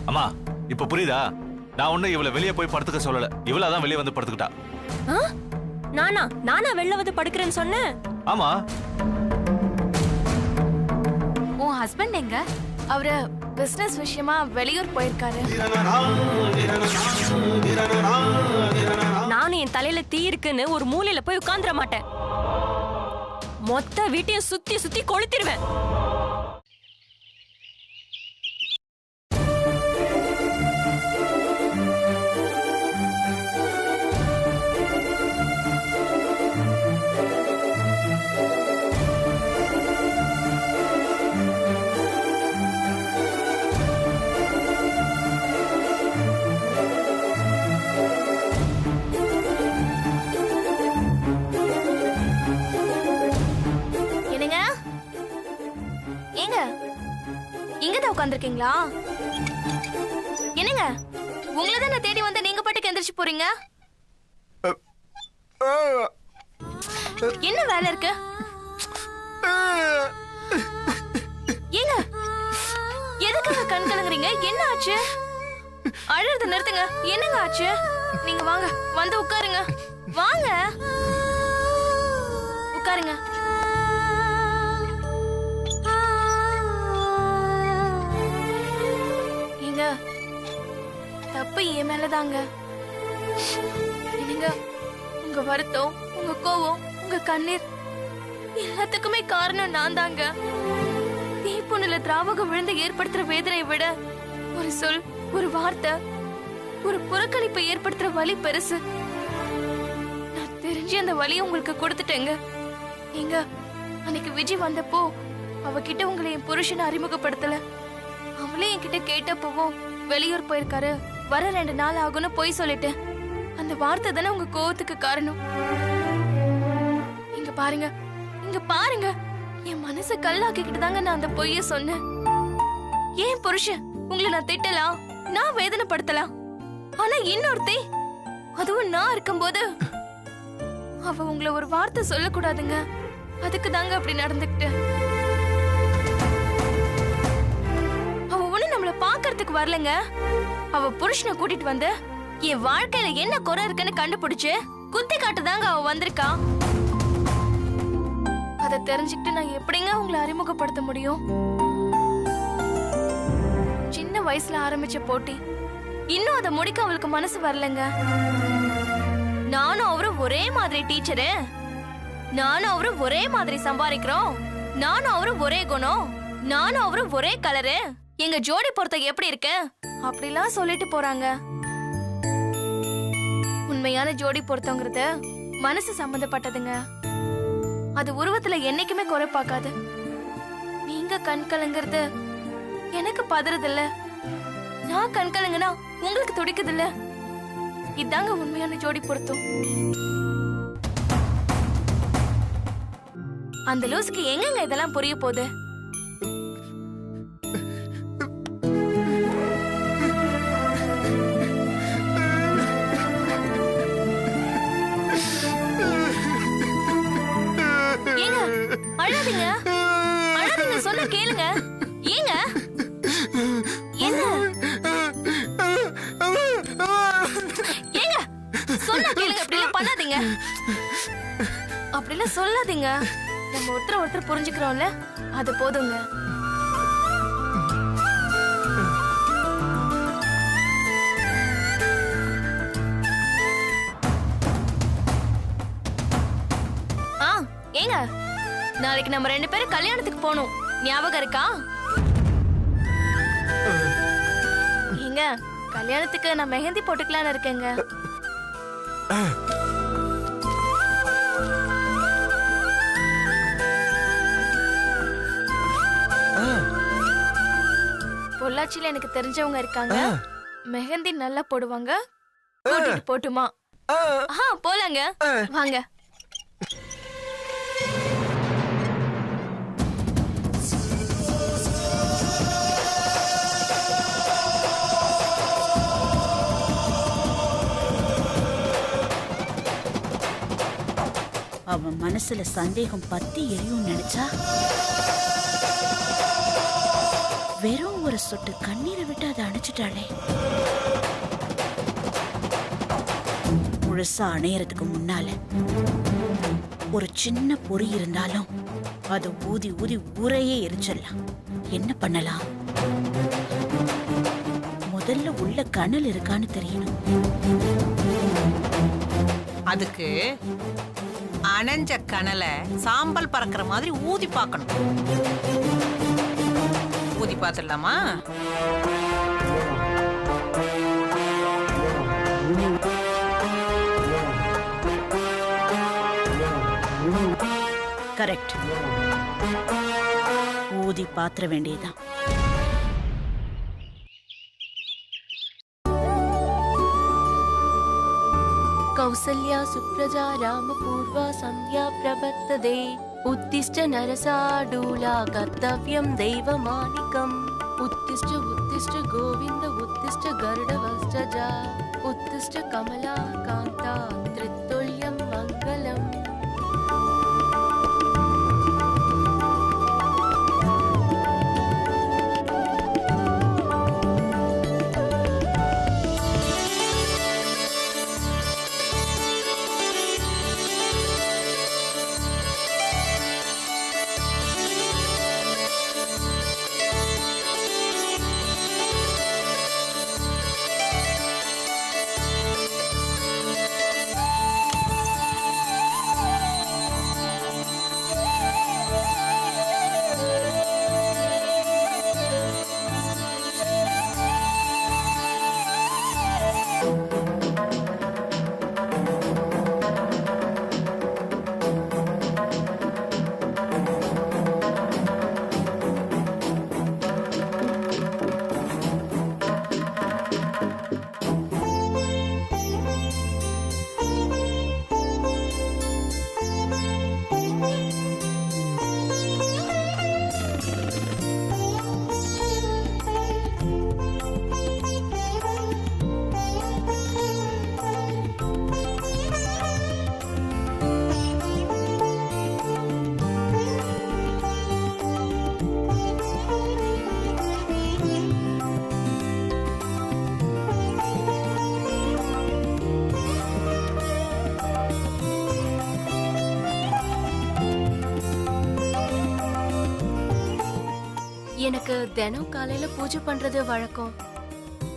அம்மா இப்ப புரியுதா? நான் ஒண்ணு இவளை வெளியே போய் படுத்துக்க சொல்லல, இவள தான் வெளியே வந்து படுத்துக்கிட்டா. நானா வெளில வந்து படுக்கிறேன்னு சொன்னேன்? ஆமா. உன் ஹஸ்பண்ட் எங்க? அவரு பிசினஸ் விஷயமா வெளியூர் போயிருக்காரு. நானும் என் தலையில தீ இருக்குன்னு ஒரு மூலையில போய் உட்கார்ந்துட மாட்டேன். மொத்த வீட்டையும் சுத்தி சுத்தி கொளுத்திடுவேன். உட்கார்ந்திருக்கீங்களா? என்னங்க உங்களை தான் தேடி வந்து நீங்க பாட்டுக்கு எந்திரிச்சு போறீங்க? என்ன வேலை இருக்கு? ஏங்க எதுக்காக கண் கலங்குறீங்க? என்ன ஆச்சு? அழுறத நிறுத்துங்க. என்னங்க ஆச்சு? நீங்க வாங்க, வந்து உட்காருங்க. வாங்க உட்காருங்க. தப்பு என் மேலதாங்க. என்னங்க உங்க வருத்தம், உங்க கோவம், உங்க கண்ணீர் எல்லாத்துக்குமே காரணம் நான் தாங்க. தீப்புண்ணுல திராவகம் விழுந்து ஏற்படுத்துற வேதனையை விட ஒரு சொல், ஒரு வார்த்தை, ஒரு புறக்கணிப்பை ஏற்படுத்துற வலி பெருசு. நான் தெரிஞ்சு அந்த வலியை உங்களுக்கு கொடுத்துட்டேங்க. நீங்க அன்னைக்கு விஜய் வந்தப்போ அவகிட்ட உங்களை என் புருஷனை அறிமுகப்படுத்தல. அவளே என்கிட்ட கேட்டப்பவும் வெளியூர் போயிருக்காரு, வர 2 நாள் ஆகும்னு போய் சொல்லிட்டேன். அந்த வார்த்தை தானே உங்க கோவத்துக்கு காரணம். இங்க பாருங்க, இங்க பாருங்க, என் மனசை கல்லாக்கிக்கிட்டு தாங்க நான் அந்த பொய்ய சொன்னேன். ஏன் புருஷன் உங்களை நான் திட்டலாம், நான் வேதனைப்படுத்தலாம். ஆனா இன்னொருத்தி, அதுவும் நான் இருக்கும்போது அவ உங்களை ஒரு வார்த்தை சொல்லக்கூடாதுங்க. அதுக்கு தாங்க அப்படி நடந்துக்கிட்டு. அவ ஒண்ணு நம்மள பாக்குறதுக்கு வரலங்க. அவ புருஷனை கூட்டிட்டு வந்து என் வாழ்க்கையில என்ன குறை இருக்குன்னு கண்டுபிடிச்சு குத்தி காட்டுதாங்க அவ வந்திருக்கா. அத தெரிஞ்சுக்கிட்டு நான் எப்படிங்க உங்களை அறிமுகப்படுத்த முடியும்? சின்ன வயசுல ஆரம்பிச்ச போட்டி இன்னும் அதை முடிக்க அவளுக்கு மனசு வரலங்க. நானும் அவரும் ஒரே மாதிரி டீச்சரு, நானும் அவரும் ஒரே மாதிரி சம்பாதிக்கிறோம், நானும் அவரும் ஒரே குணம், நானும் அவரும் ஒரே கலரு, எங்க ஜோடி பொறுத்த எப்படி இருக்கு அப்படிலாம் சொல்லிட்டு போறாங்க. உண்மையான ஜோடி பொருத்தங்கிறது மனசு சம்பந்தப்பட்டதுங்க. அது உருவத்துல என்னைக்குமே குறை பார்க்காது. நீங்க கண் கலங்கிறது எனக்கு பதறது இல்ல, நான் கண் கலங்குனா உங்களுக்கு துடிக்குது இல்ல. இதாங்க உண்மையான ஜோடி பொருத்தம். அந்த லூசுக்கு எங்கங்க இதெல்லாம் புரிய போகுது? அழாதீங்க, அழாதீங்க, சொன்ன கேளுங்க. ஏங்க என்ன? ஏங்க சொன்ன கேளுங்க. அப்படிலாம் பண்ணாதீங்க, அப்படிலாம் சொல்லாதீங்க. நம்ம ஒருத்தர் புரிஞ்சுக்கிறோம்ல, அது போதுங்க. ஏங்க நாளைக்கு நம்ம 2 பேரும் கல்யாணத்துக்கு போகணும், ஞாபகம் இருக்கா? ஏங்க கல்யாணத்துக்கு நான் மெஹந்தி போட்டுக்கலான்னு இருக்கேங்க. பொள்ளாச்சியில எனக்கு தெரிஞ்சவங்க இருக்காங்க, மெஹந்தி நல்லா போடுவாங்க. கூட்டிட்டு போட்டுமா? போலாங்க, வாங்க. அவன் மனசுல சந்தேகம் பத்தி எரியும் நினைச்சா வெறும் ஒரு சொட்டு கண்ணீரை விட்டு அதை அணைச்சிட்டாளே. முழுசா அணையறதுக்கு முன்னால ஒரு சின்ன பொறி இருந்தாலும் அதை ஊதி ஊதி ஊரையே எரிச்சிடலாம். என்ன பண்ணலாம்? முதல்ல உள்ள கனல் இருக்கான்னு தெரியணும். அதுக்கு அணைஞ்ச கனலை சாம்பல் பறக்கிற மாதிரி ஊதி பார்க்கணும். ஊதி பார்த்துடலாமா? கரெக்ட். ஊதி பாத்திர வேண்டியதுதான். कौसल्या सुप्रजा रामपूर्वा संध्या प्रवर्तते उत्तिष्ठ नरसाडूला कर्तव्यं दैवमानिकम् उत्तिष्ठ उत्तिष्ठ गोविन्द उत्तिष्ठ गरुडवस्त्रजा उत्तिष्ठ कमला कान्ता त्रितुल्यं मङ्गलम्. எனக்கு தினம் காலையில பூஜை பண்றது வழக்கம்.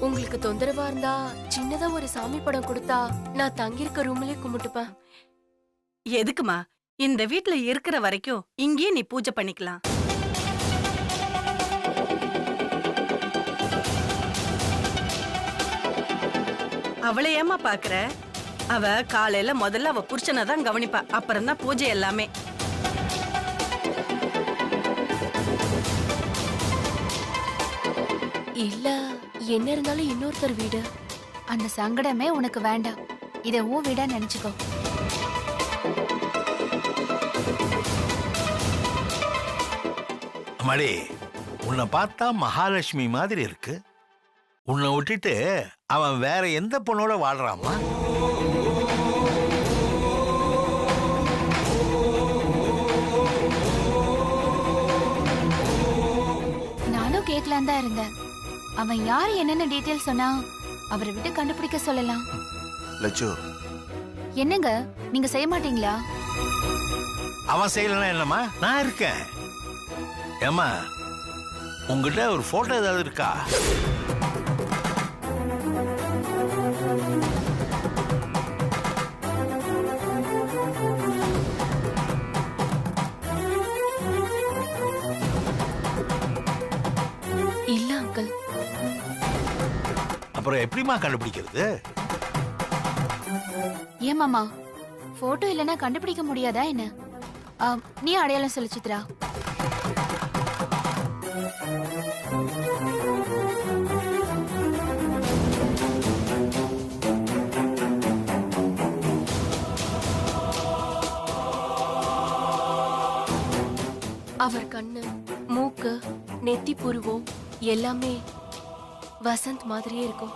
உங்களுக்கு தொந்தரவா இருந்தா சின்னதா ஒரு சாமி படம் கொடுத்தா நான் தங்கியிருக்க ரூம்லயே கும்பிட்டுப்பேன். எதுக்குமா? இந்த வீட்ல இருக்கிற வரைக்கும் இங்கேயே நீ பூஜை பண்ணிக்கலாம். அவளை ஏமா பாக்குற? அவ காலையில முதல்ல அவ புருஷனை தான் கவனிப்பா, அப்புறம் தான் பூஜை எல்லாமே. இல்ல, என்ன இருந்தாலும் இன்னொருத்தர் வீடு. அந்த சங்கடமே உனக்கு வேண்டாம். இதை உன் வீடா நினைச்சுக்கோ. அம்மாடி, உன்னை பார்த்தா மகாலட்சுமி மாதிரி இருக்கு. உன்னை விட்டுட்டு அவன் வேற எந்த பொண்ணோட வாழ்றாமா? நானும் கேட்கலாம் தான் இருந்தேன். அவன் யார் என்னென்ன டீடைல் சொன்னா அவரை விட்டு கண்டுபிடிக்க சொல்லலாம். லட்சு, என்னங்க நீங்க செய்ய மாட்டீங்களா? அவன் செய்யலன்னா என்னம்மா, நான் இருக்கேன். ஏம்மா, உங்ககிட்ட ஒரு போட்டோ ஏதாவது இருக்கா? இல்ல அங்கிள். அப்புறம் எப்படிமா கண்டுபிடிக்கிறது? ஏன் மாமா, போட்டோ இல்லைன்னா கண்டுபிடிக்க முடியாதா என்ன? நீ அடையாளம் சொல்லு சித்ரா. அவர் கண்ணு, மூக்கு, நெத்தி புருவம் எல்லாமே வசந்த் மாதிரியே இருக்கும்.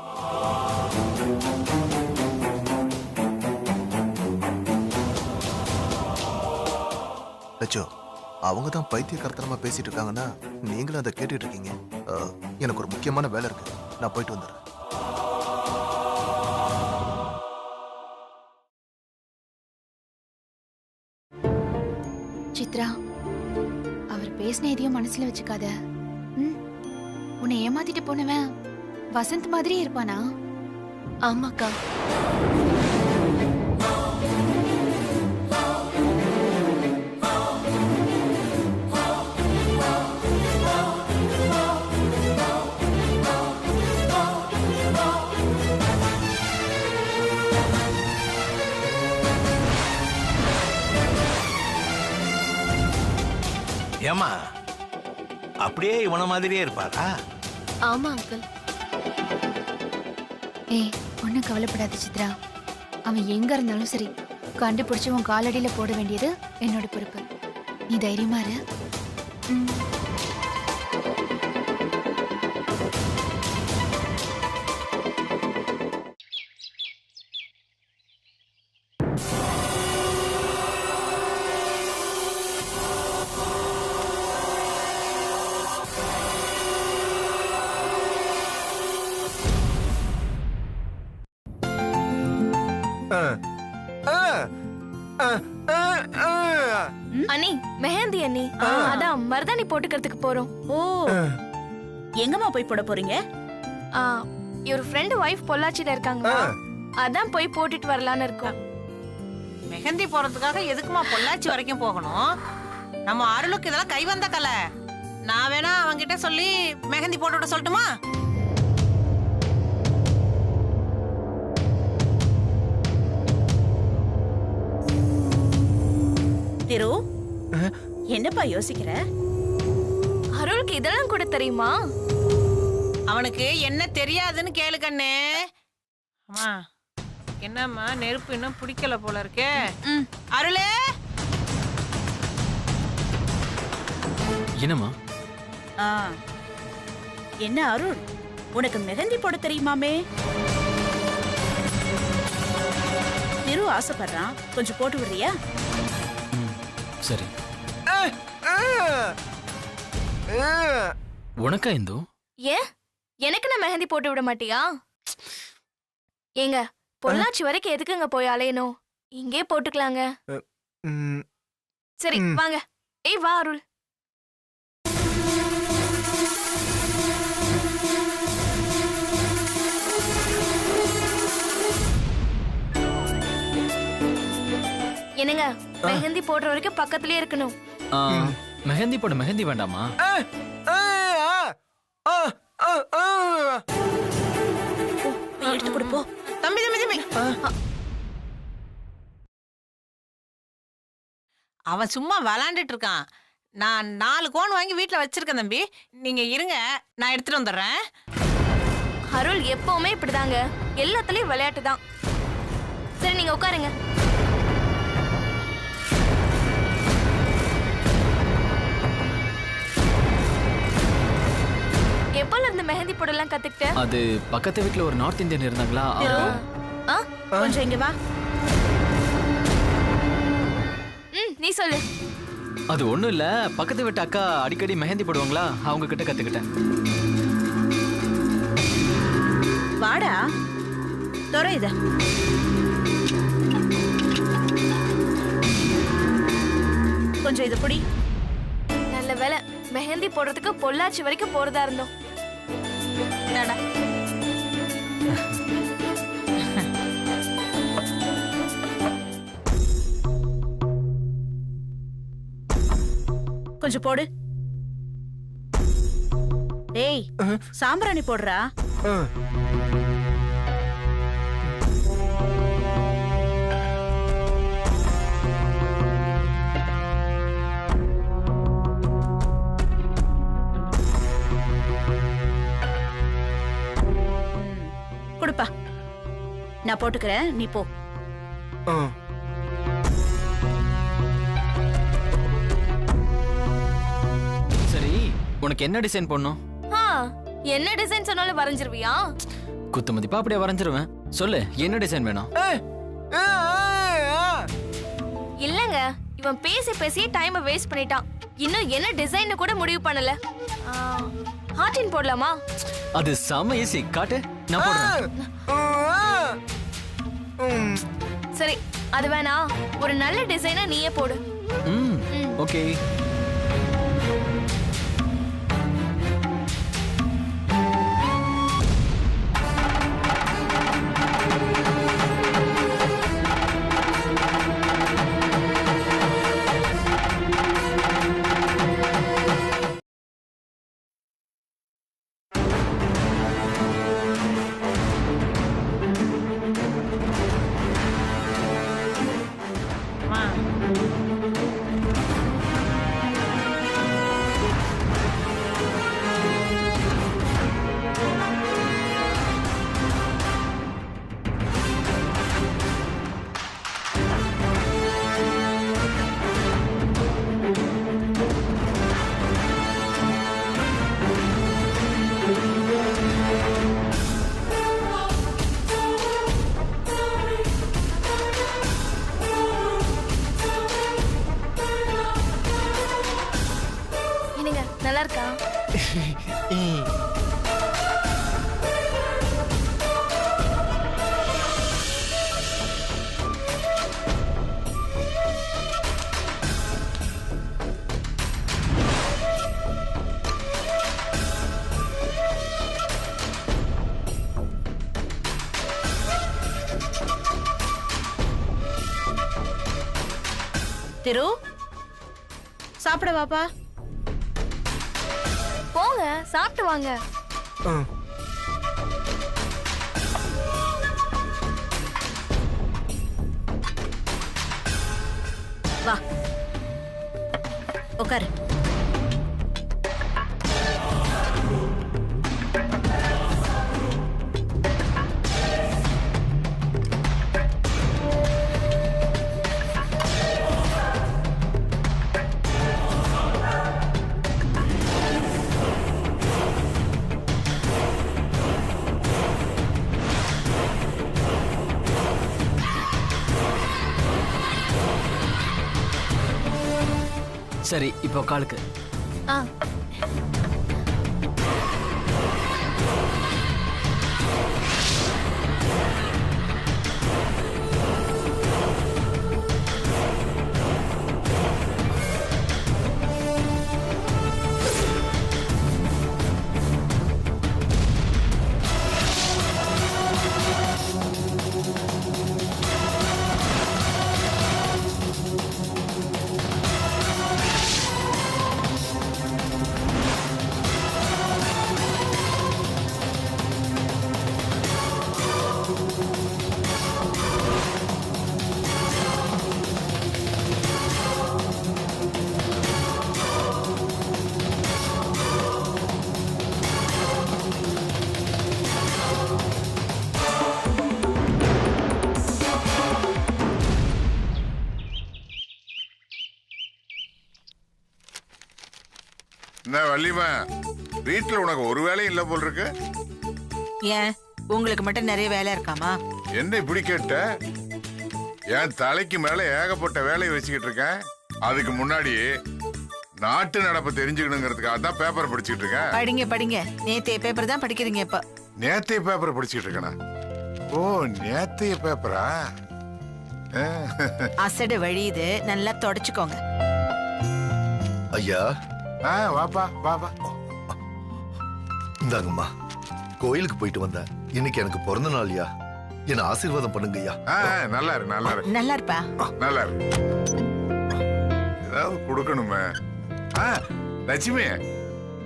லட்சோ, அவங்க தான் பைத்தியக்காரத்தனமா பேசிட்டு இருக்காங்கன்னா நீங்களும் அதை கேட்டுட்டு இருக்கீங்க. எனக்கு ஒரு முக்கியமான வேலை இருக்கு, நான் போயிட்டு வந்துடுறேன். சித்ரா, அவர் பேசின எதையும் மனசுல வச்சுக்காத. உன்னை ஏமாத்திட்டு போனவன் வசந்த் மாதிரியே இருப்பானா? ஆமாக்கா. ஏமா அப்படியே இவன மாதிரியே இருப்பாரா? ஆமா அங்கிள். ஏய், ஒன்னும் கவலைப்படாத சித்ரா. அவன் எங்க இருந்தாலும் சரி, கண்டுபிடிச்சு உன் காலடியில போட வேண்டியது என்னோட பொறுப்பு. நீ தைரியமா இரு. அண்ணி, மெஹந்தி அண்ணி. அதான் மருதாணி போட்டுக்கிறதுக்கு போறோம். ஓ, எங்கம்மா போய் போட போறீங்க? இவர் ஃப்ரெண்ட் வைஃப் பொள்ளாச்சியில இருக்காங்க, அதான் போய் போட்டுட்டு வரலான்னு இருக்கோம். மெஹந்தி போறதுக்காக எதுக்குமா பொள்ளாச்சி வரைக்கும் போகணும்? நம்ம அருளுக்கு இதெல்லாம் கை வந்த கலை. நான் வேணா அவங்கிட்ட சொல்லி மெஹந்தி போட்டு விட சொல்லட்டுமா? திரு, என்னப்பா யோசிக்கிற? அருளுக்கு இதெல்லாம் கூட தெரியுமா? அவனுக்கு என்ன தெரியாதுன்னு கேளு கண்ணே. அம்மா, என்னம்மா நெருப்பு இன்னும் பிடிக்கல போல இருக்கே. அருளே, என்னம்மா? என்ன அருள், உனக்கு மெஹந்தி போட தெரியுமாமே? திரு ஆசைப்படுறான், கொஞ்சம் போட்டு விடுறியா? சரி. உனக்கா இந்து? ஏன் எனக்கு நான் மெஹந்தி போட்டு விட மாட்டியா? ஏங்க, பொள்ளாச்சி வரைக்கும் எதுக்குங்க போய் அலையணும்? இங்கே போட்டுக்கலாங்க. சரி வாங்க. ஏய் வா அருள். என்னங்க, மெஹந்தி போடுற வரைக்கும் பக்கத்துலயே இருக்கணும். மெஹந்தி போட மெஹந்தி வேண்டாமா? எடுத்து கொடுப்போ. தம்பி தம்பி தம்பி, அவன் சும்மா விளாண்டுட்டு இருக்கான். நான் 4 கோன் வாங்கி வீட்டுல வச்சிருக்கேன் தம்பி. நீங்க இருங்க, நான் எடுத்துட்டு வந்துடுறேன். அருள் எப்பவுமே இப்படிதாங்க, எல்லாத்துலயும் விளையாட்டு தான். சரி நீங்க உட்காருங்க. எப்பல இருந்து மெஹந்தி போடலாம் கத்துக்கிட்ட? அது பக்கத்து வீட்ல ஒரு நார்த் இந்தியன் இருந்தாங்களா. கொஞ்சம் இங்க வா. நீ சொல்லு. அது ஒண்ணும் இல்ல, பக்கத்து வீட்டு அக்கா அடிக்கடி மெஹந்தி போடுவாங்களா, அவங்க கிட்ட கத்துக்கிட்டேன். வாடா, தொற இத. கொஞ்சம் இத புடி. நல்ல வேலை, மெஹந்தி போடுறதுக்கு பொள்ளாச்சி வரைக்கும் போறதா இருந்தோம். என்னடா கொஞ்சம் போடு. டேய், சாம்பிராணி போடுறா. கொடுப்பா, நான் போட்டுக்கிறேன், நீ போ. சரி, உனக்கு என்ன டிசைன் பண்ணணும்? என்ன டிசைன் சொன்னாலும் வரைஞ்சிருவியா? குத்து மதிப்பா அப்படியே வரைஞ்சிருவேன். சொல்லு, என்ன டிசைன் வேணும்? இல்லங்க, இவன் பேசி பேசி டைமை வேஸ்ட் பண்ணிட்டான். இன்னும் என்ன டிசைன் கூட முடிவு பண்ணல. ஹார்டின் போடலாமா? அது செம ஈஸி. காட்டு, நான் போடுறேன். சரி, அது வேணா ஒரு நல்ல டிசைனா நீயே போடு. ஓகே. நல்லா இருக்கா? திரு, சாப்பிட வாப்பா. போங்க, சாப்பிட்டு வாங்க. வா, உட்காரு. சரி, இப்போ காலுக்கு. என்ன வள்ளிமா, வீட்டுல உனக்கு ஒரு வேலையும் இல்ல போல் இருக்கு. ஏன், உங்களுக்கு மட்டும் நிறைய வேலை இருக்காமா? என்ன இப்படி கேட்ட? என் தலைக்கு மேல ஏகப்பட்ட வேலையை வச்சுக்கிட்டு இருக்கேன். அதுக்கு முன்னாடி நாட்டு நடப்பு தெரிஞ்சுக்கணுங்கிறதுக்காக தான் பேப்பர் படிச்சுட்டு இருக்கேன். படிங்க படிங்க, நேத்தைய பேப்பர் தான் படிக்கிறீங்க இப்ப. நேத்தைய பேப்பர் படிச்சுட்டு இருக்கேனா? ஓ, நேத்தைய பேப்பரா? அசடு வழியுது, நல்லா தொடச்சுக்கோங்க. ஐயா, வாப்பா வாப்பா. இந்தாங்கம்மா, கோயிலுக்கு போயிட்டு வந்தேன். இன்னைக்கு எனக்கு பிறந்த நாள்யா, என்ன ஆசீர்வாதம் பண்ணுங்க ஐயா. நல்லா இரு, நல்லா இரு, நல்லா இருப்பா, நல்லா இரு. ஏதாவது கொடுக்கணுமே. லட்சுமி,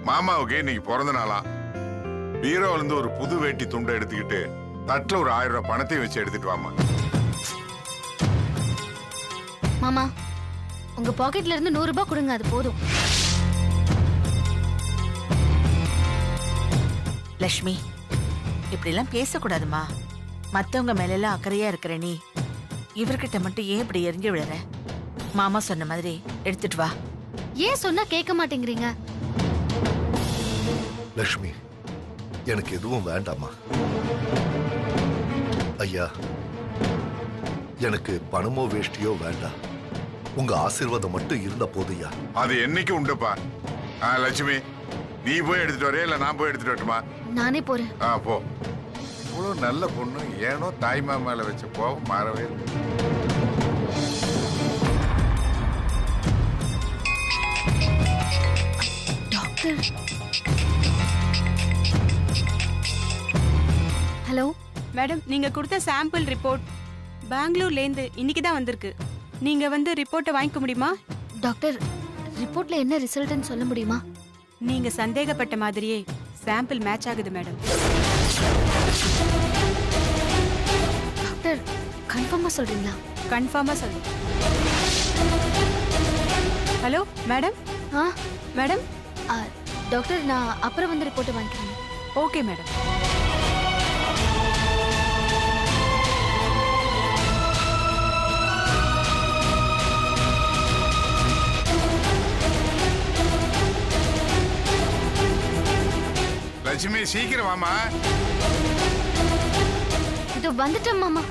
மாமாவுக்கு இன்னைக்கு பிறந்த நாளா. பீரோல இருந்து ஒரு புது வேட்டி துண்டை எடுத்துக்கிட்டு தட்டுல ஒரு 1000 ரூபாய் பணத்தையும் வச்சு எடுத்துட்டு வாமா. மாமா, உங்க பாக்கெட்ல இருந்து 100 ரூபாய் கொடுங்க, அது போதும். லட்சுமி, இப்படி எல்லாம் பேசக்கூடாதுமா. மத்தவங்க மேல எல்லாம் அக்கறையா இருக்கிற நீ இவர்கிட்ட மட்டும் ஏன் இப்படி எரிஞ்சு விடுற? மாமா சொன்ன மாதிரி எடுத்துட்டு வா. ஏன் சொன்னா கேட்க மாட்டேங்கிறீங்க? லட்சுமி, எனக்கு எதுவும் வேண்டாமா. ஐயா, எனக்கு பணமோ வேஷ்டியோ வேண்டாம். உங்க ஆசீர்வாதம் மட்டும் இருந்த போதுயா. அது என்னைக்கு உண்டுப்பா. லட்சுமி, நீ போய் எடுத்துட்டு வரையா இல்ல நான் போய் எடுத்துட்டு வரட்டுமா? நானே போறேன். போ. இவ்வளவு நல்ல பொண்ணு ஏனோ தாய்மா மேல வச்ச கோவம் மாறவே இல்லை. டாக்டர். ஹலோ மேடம், நீங்க கொடுத்த சாம்பிள் ரிப்போர்ட் பெங்களூர்ல இருந்து இன்னைக்கு தான் வந்திருக்கு. நீங்க வந்து ரிப்போர்ட்டை வாங்கிக்க முடியுமா? டாக்டர், ரிப்போர்ட்ல என்ன ரிசல்ட்னு சொல்ல முடியுமா? நீங்க சந்தேகப்பட்ட மாதிரியே சாம்பிள் மேட்ச் ஆகுது மேடம். டாக்டர், கன்ஃபார்மா சொல்றீங்களா? கன்ஃபார்மா சொல்றேன். Hello madam. மேடம். டாக்டர், நான் அப்புறம் வந்து ரிப்போர்ட்டை வாங்கிக்கிறேன். Okay madam. லட்சுமி, சீக்கிரம் வாமா. இது வந்துட்டேன் மாமா.